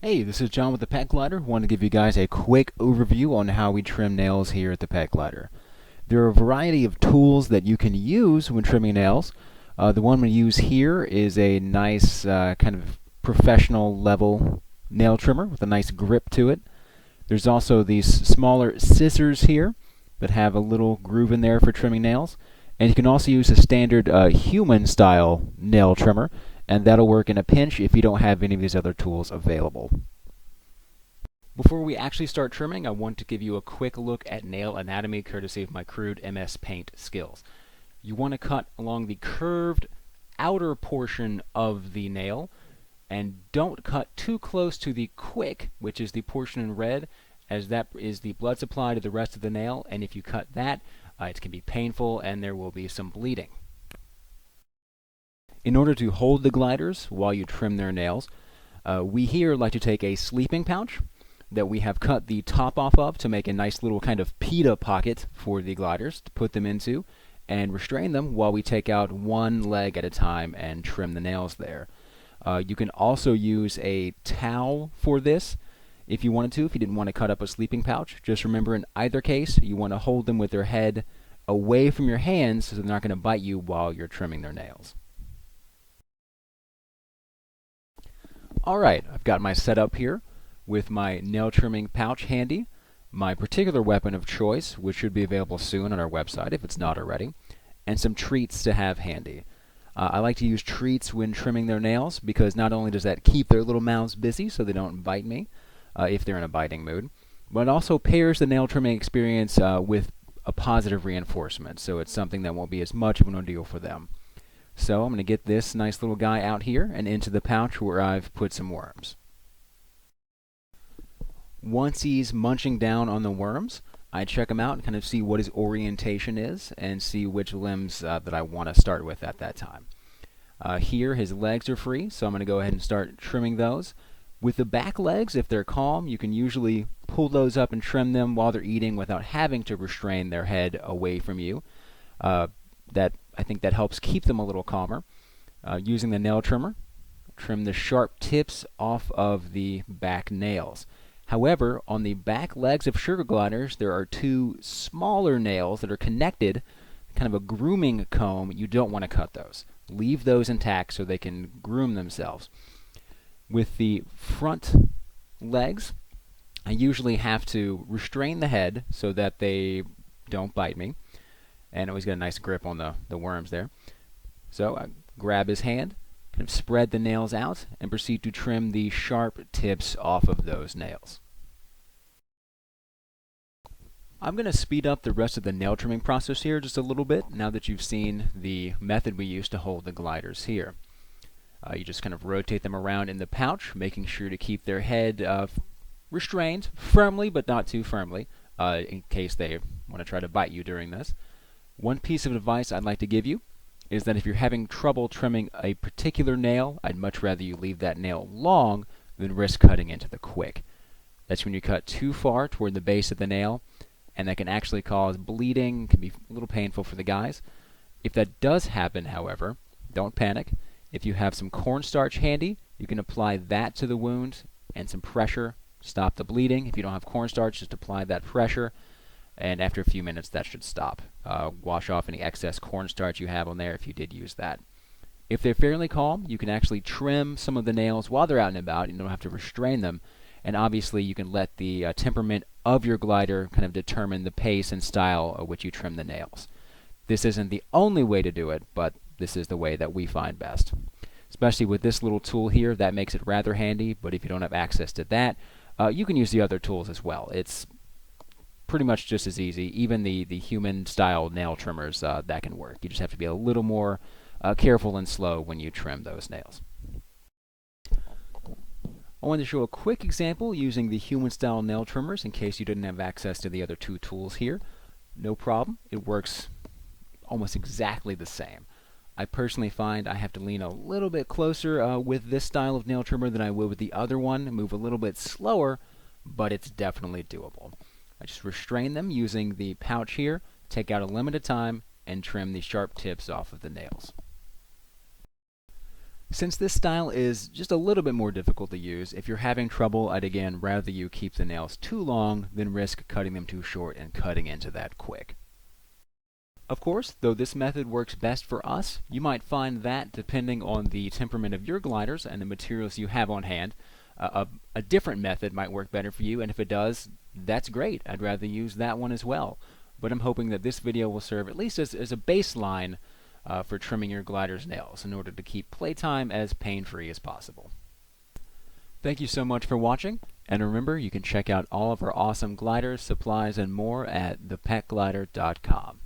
Hey, this is John with the Pet Glider. Want to give you guys a quick overview on how we trim nails here at the Pet Glider. There are a variety of tools that you can use when trimming nails. The one we use here is a nice kind of professional level nail trimmer with a nice grip to it. There's also these smaller scissors here that have a little groove in there for trimming nails. And you can also use a standard human style nail trimmer, and that'll work in a pinch if you don't have any of these other tools available. Before we actually start trimming, I want to give you a quick look at nail anatomy courtesy of my crude MS Paint skills. You want to cut along the curved outer portion of the nail, and don't cut too close to the quick, which is the portion in red, as that is the blood supply to the rest of the nail, and if you cut that, it can be painful and there will be some bleeding. In order to hold the gliders while you trim their nails, we here like to take a sleeping pouch that we have cut the top off of to make a nice little kind of pita pocket for the gliders to put them into and restrain them while we take out one leg at a time and trim the nails there. You can also use a towel for this if you wanted to, if you didn't want to cut up a sleeping pouch. Just remember, in either case, you want to hold them with their head away from your hands so they're not going to bite you while you're trimming their nails. Alright, I've got my setup here with my nail trimming pouch handy, my particular weapon of choice, which should be available soon on our website if it's not already, and some treats to have handy. I like to use treats when trimming their nails because not only does that keep their little mouths busy so they don't bite me if they're in a biting mood, but it also pairs the nail trimming experience with a positive reinforcement, so it's something that won't be as much of an ordeal for them. So I'm going to get this nice little guy out here and into the pouch where I've put some worms. Once he's munching down on the worms, I check him out and kind of see what his orientation is and see which limbs that I want to start with at that time. Here his legs are free, so I'm going to go ahead and start trimming those. With the back legs, if they're calm, you can usually pull those up and trim them while they're eating without having to restrain their head away from you. I think that helps keep them a little calmer. Using the nail trimmer, trim the sharp tips off of the back nails. However, on the back legs of sugar gliders, there are two smaller nails that are connected, kind of a grooming comb. You don't want to cut those. Leave those intact so they can groom themselves. With the front legs, I usually have to restrain the head so that they don't bite me. And always get a nice grip on the worms there. So I grab his hand, kind of spread the nails out, and proceed to trim the sharp tips off of those nails. I'm going to speed up the rest of the nail trimming process here just a little bit now that you've seen the method we use to hold the gliders here. You just kind of rotate them around in the pouch, making sure to keep their head restrained firmly, but not too firmly, in case they want to try to bite you during this. One piece of advice I'd like to give you is that if you're having trouble trimming a particular nail, I'd much rather you leave that nail long than risk cutting into the quick. That's when you cut too far toward the base of the nail, and that can actually cause bleeding, can be a little painful for the guys. If that does happen, however, don't panic. If you have some cornstarch handy, you can apply that to the wound and some pressure, stop the bleeding. If you don't have cornstarch, just apply that pressure, and after a few minutes that should stop. Wash off any excess cornstarch you have on there if you did use that. If they're fairly calm, you can actually trim some of the nails while they're out and about. You don't have to restrain them, and obviously you can let the temperament of your glider kind of determine the pace and style at which you trim the nails. This isn't the only way to do it, but this is the way that we find best. Especially with this little tool here, that makes it rather handy, but if you don't have access to that, you can use the other tools as well. It's pretty much just as easy. Even the human style nail trimmers, that can work. You just have to be a little more careful and slow when you trim those nails. I wanted to show a quick example using the human style nail trimmers in case you didn't have access to the other two tools here. No problem. It works almost exactly the same. I personally find I have to lean a little bit closer with this style of nail trimmer than I would with the other one, move a little bit slower, but it's definitely doable. I just restrain them using the pouch here, take out a limb at a time, and trim the sharp tips off of the nails. Since this style is just a little bit more difficult to use, if you're having trouble, I'd again rather you keep the nails too long than risk cutting them too short and cutting into that quick. Of course, though this method works best for us, you might find that, depending on the temperament of your gliders and the materials you have on hand, a different method might work better for you, and if it does, that's great. I'd rather use that one as well. But I'm hoping that this video will serve at least as a baseline for trimming your glider's nails in order to keep playtime as pain-free as possible. Thank you so much for watching, and remember, you can check out all of our awesome gliders, supplies, and more at thepetglider.com.